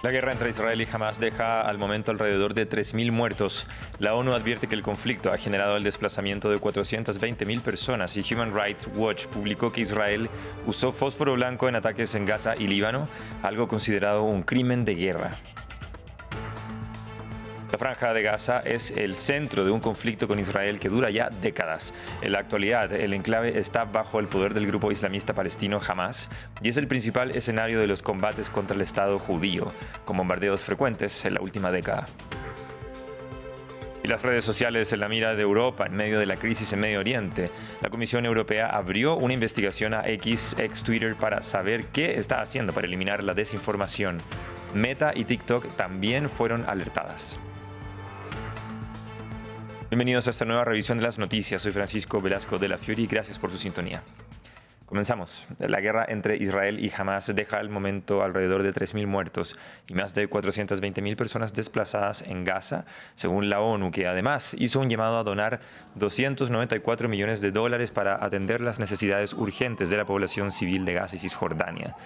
La guerra entre Israel y Hamas deja al momento alrededor de 3.000 muertos. La ONU advierte que el conflicto ha generado el desplazamiento de 420.000 personas y Human Rights Watch publicó que Israel usó fósforo blanco en ataques en Gaza y Líbano, algo considerado un crimen de guerra. La Franja de Gaza es el centro de un conflicto con Israel que dura ya décadas. En la actualidad, el enclave está bajo el poder del grupo islamista palestino Hamas y es el principal escenario de los combates contra el Estado judío, con bombardeos frecuentes en la última década. Y las redes sociales en la mira de Europa en medio de la crisis en Medio Oriente. La Comisión Europea abrió una investigación a X, ex Twitter, para saber qué está haciendo para eliminar la desinformación. Meta y TikTok también fueron alertadas. Bienvenidos a esta nueva revisión de las noticias. Soy Francisco Velasco de la Fiori y gracias por su sintonía. Comenzamos. La guerra entre Israel y Hamas deja al momento alrededor de 3.000 muertos y más de 420.000 personas desplazadas en Gaza, según la ONU, que además hizo un llamado a donar $294 millones para atender las necesidades urgentes de la población civil de Gaza y Cisjordania.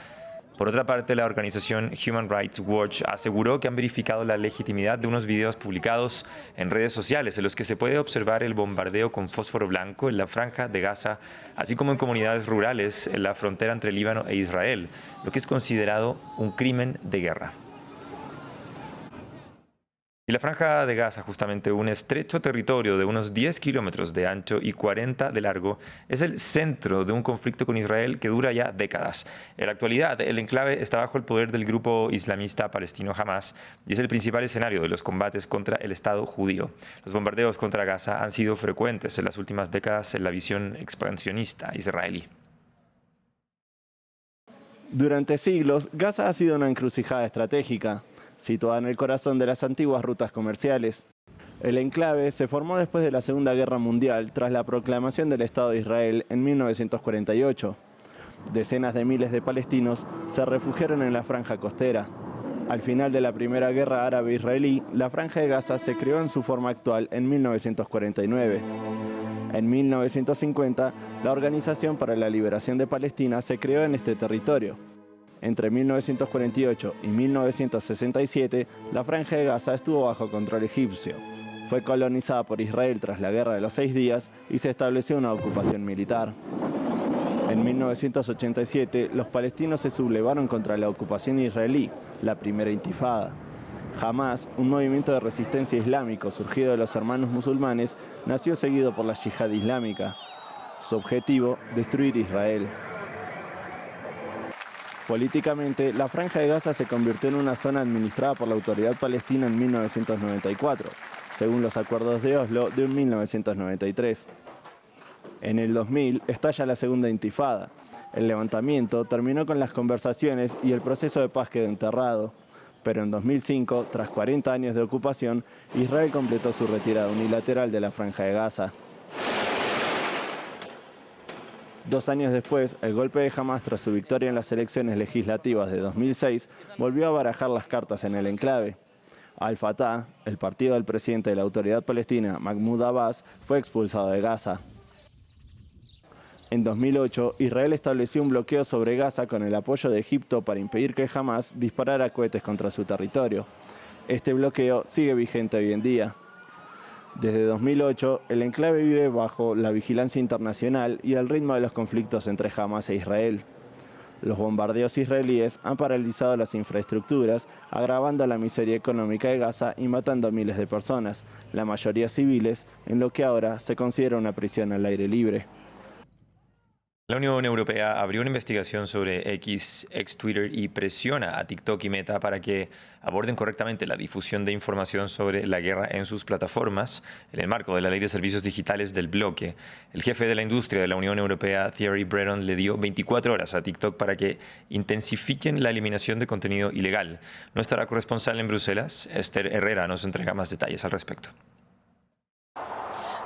Por otra parte, la organización Human Rights Watch aseguró que han verificado la legitimidad de unos videos publicados en redes sociales en los que se puede observar el bombardeo con fósforo blanco en la Franja de Gaza, así como en comunidades rurales en la frontera entre Líbano e Israel, lo que es considerado un crimen de guerra. Y la Franja de Gaza, justamente un estrecho territorio de unos 10 kilómetros de ancho y 40 de largo, es el centro de un conflicto con Israel que dura ya décadas. En la actualidad, el enclave está bajo el poder del grupo islamista palestino Hamas y es el principal escenario de los combates contra el Estado judío. Los bombardeos contra Gaza han sido frecuentes en las últimas décadas en la visión expansionista israelí. Durante siglos, Gaza ha sido una encrucijada estratégica, situada en el corazón de las antiguas rutas comerciales. El enclave se formó después de la Segunda Guerra Mundial tras la proclamación del Estado de Israel en 1948. Decenas de miles de palestinos se refugiaron en la franja costera. Al final de la Primera Guerra Árabe-Israelí, la Franja de Gaza se creó en su forma actual en 1949. En 1950, la Organización para la Liberación de Palestina se creó en este territorio. Entre 1948 y 1967, la Franja de Gaza estuvo bajo control egipcio. Fue colonizada por Israel tras la Guerra de los 6 días y se estableció una ocupación militar. En 1987, los palestinos se sublevaron contra la ocupación israelí, la primera intifada. Hamas, un movimiento de resistencia islámico surgido de los hermanos musulmanes, nació seguido por la Yihad Islámica. Su objetivo, destruir Israel. Políticamente, la Franja de Gaza se convirtió en una zona administrada por la Autoridad Palestina en 1994, según los acuerdos de Oslo de 1993. En el 2000 estalla la segunda intifada. El levantamiento terminó con las conversaciones y el proceso de paz quedó enterrado. Pero en 2005, tras 40 años de ocupación, Israel completó su retirada unilateral de la Franja de Gaza. 2 años después, el golpe de Hamas tras su victoria en las elecciones legislativas de 2006 volvió a barajar las cartas en el enclave. Al-Fatah, el partido del presidente de la Autoridad Palestina, Mahmoud Abbas, fue expulsado de Gaza. En 2008, Israel estableció un bloqueo sobre Gaza con el apoyo de Egipto para impedir que Hamas disparara cohetes contra su territorio. Este bloqueo sigue vigente hoy en día. Desde 2008, el enclave vive bajo la vigilancia internacional y el ritmo de los conflictos entre Hamas e Israel. Los bombardeos israelíes han paralizado las infraestructuras, agravando la miseria económica de Gaza y matando a miles de personas, la mayoría civiles, en lo que ahora se considera una prisión al aire libre. La Unión Europea abrió una investigación sobre X, ex Twitter, y presiona a TikTok y Meta para que aborden correctamente la difusión de información sobre la guerra en sus plataformas en el marco de la Ley de Servicios Digitales del bloque. El jefe de la industria de la Unión Europea, Thierry Breton, le dio 24 horas a TikTok para que intensifiquen la eliminación de contenido ilegal. Nuestra corresponsal en Bruselas, Esther Herrera, nos entrega más detalles al respecto.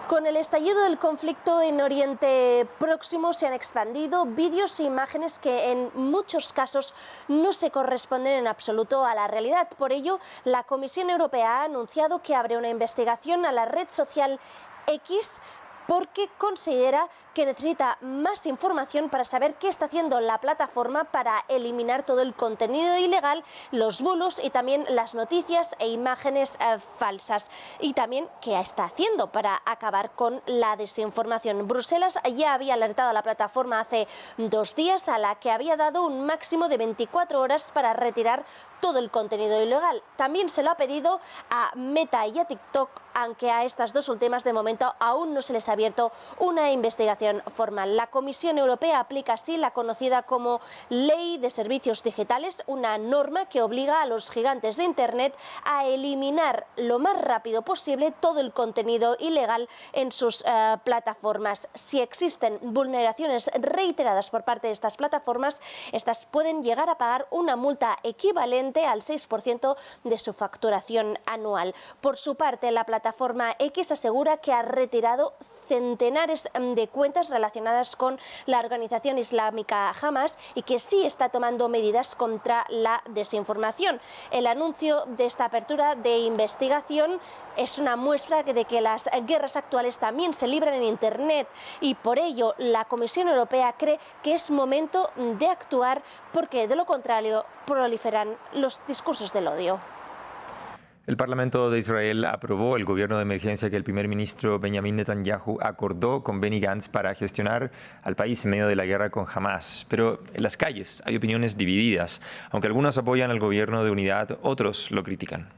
Con el estallido del conflicto en Oriente Próximo se han expandido vídeos e imágenes que en muchos casos no se corresponden en absoluto a la realidad. Por ello, la Comisión Europea ha anunciado que abre una investigación a la red social X porque considera que necesita más información para saber qué está haciendo la plataforma para eliminar todo el contenido ilegal, los bulos y también las noticias e imágenes falsas. Y también qué está haciendo para acabar con la desinformación. Bruselas ya había alertado a la plataforma hace 2 días, a la que había dado un máximo de 24 horas para retirar todo el contenido ilegal. También se lo ha pedido a Meta y a TikTok, aunque a estas dos últimas de momento aún no se les ha abierto una investigación formal. La Comisión Europea aplica así la conocida como Ley de Servicios Digitales, una norma que obliga a los gigantes de Internet a eliminar lo más rápido posible todo el contenido ilegal en sus plataformas. Si existen vulneraciones reiteradas por parte de estas plataformas, estas pueden llegar a pagar una multa equivalente al 6% de su facturación anual. Por su parte, la plataforma X asegura que ha retirado centenares de cuentas relacionadas con la organización islámica Hamas y que sí está tomando medidas contra la desinformación. El anuncio de esta apertura de investigación es una muestra de que las guerras actuales también se libran en Internet y por ello la Comisión Europea cree que es momento de actuar, porque de lo contrario proliferan los discursos del odio. El Parlamento de Israel aprobó el gobierno de emergencia que el primer ministro Benjamin Netanyahu acordó con Benny Gantz para gestionar al país en medio de la guerra con Hamas. Pero en las calles hay opiniones divididas. Aunque algunos apoyan al gobierno de unidad, otros lo critican.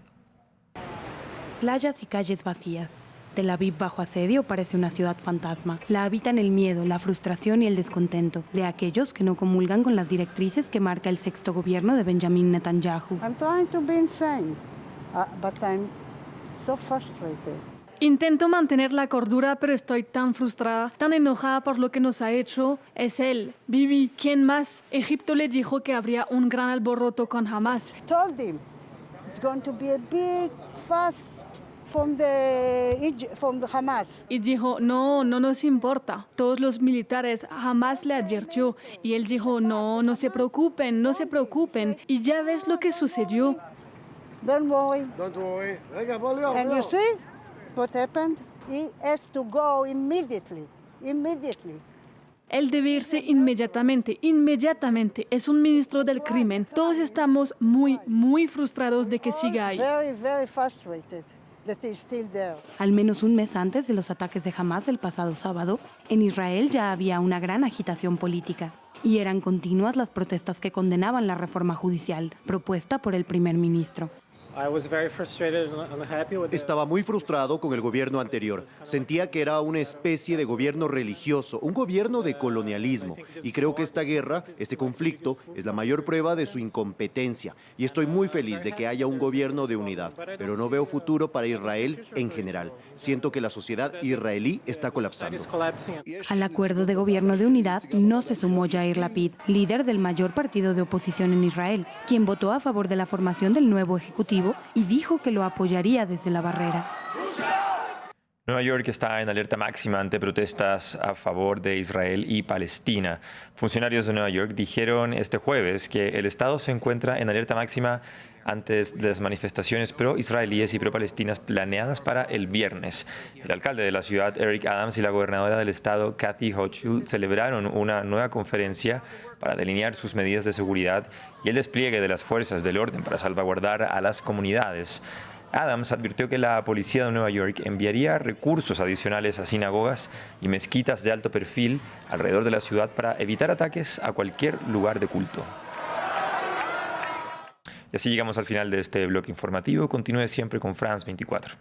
Playas y calles vacías. Tel Aviv bajo asedio parece una ciudad fantasma. La habitan el miedo, la frustración y el descontento de aquellos que no comulgan con las directrices que marca el sexto gobierno de Benjamin Netanyahu. I'm trying to be insane, but I'm so frustrated. Intento mantener la cordura, pero estoy tan frustrada, tan enojada por lo que nos ha hecho. Es él, Bibi. ¿Quién más? Egipto le dijo que habría un gran alboroto con Hamas. Told him it's going to be a big fuss from Hamas. Y dijo, no nos importa. Todos los militares, Hamas le advirtió. Y él dijo, no se preocupen, no se preocupen. Y ya ves lo que sucedió. Don't worry. And you see what happened? He has to go immediately. Él debe irse inmediatamente. Es un ministro del crimen. Todos estamos muy frustrados de que siga ahí. Very frustrated that he's still there. Al menos un mes antes de los ataques de Hamas del pasado sábado, en Israel ya había una gran agitación política. Y eran continuas las protestas que condenaban la reforma judicial propuesta por el primer ministro. Estaba muy frustrado con el gobierno anterior. Sentía que era una especie de gobierno religioso, un gobierno de colonialismo. Y creo que esta guerra, este conflicto, es la mayor prueba de su incompetencia. Y estoy muy feliz de que haya un gobierno de unidad. Pero no veo futuro para Israel en general. Siento que la sociedad israelí está colapsando. Al acuerdo de gobierno de unidad no se sumó Yair Lapid, líder del mayor partido de oposición en Israel, quien votó a favor de la formación del nuevo ejecutivo y dijo que lo apoyaría desde la barrera. Nueva York está en alerta máxima ante protestas a favor de Israel y Palestina. Funcionarios de Nueva York dijeron este jueves que el estado se encuentra en alerta máxima antes de las manifestaciones pro-israelíes y pro-palestinas planeadas para el viernes. El alcalde de la ciudad, Eric Adams, y la gobernadora del estado, Kathy Hochul, celebraron una nueva conferencia para delinear sus medidas de seguridad y el despliegue de las fuerzas del orden para salvaguardar a las comunidades. Adams advirtió que la policía de Nueva York enviaría recursos adicionales a sinagogas y mezquitas de alto perfil alrededor de la ciudad para evitar ataques a cualquier lugar de culto. Y así llegamos al final de este bloque informativo. Continúe siempre con France 24.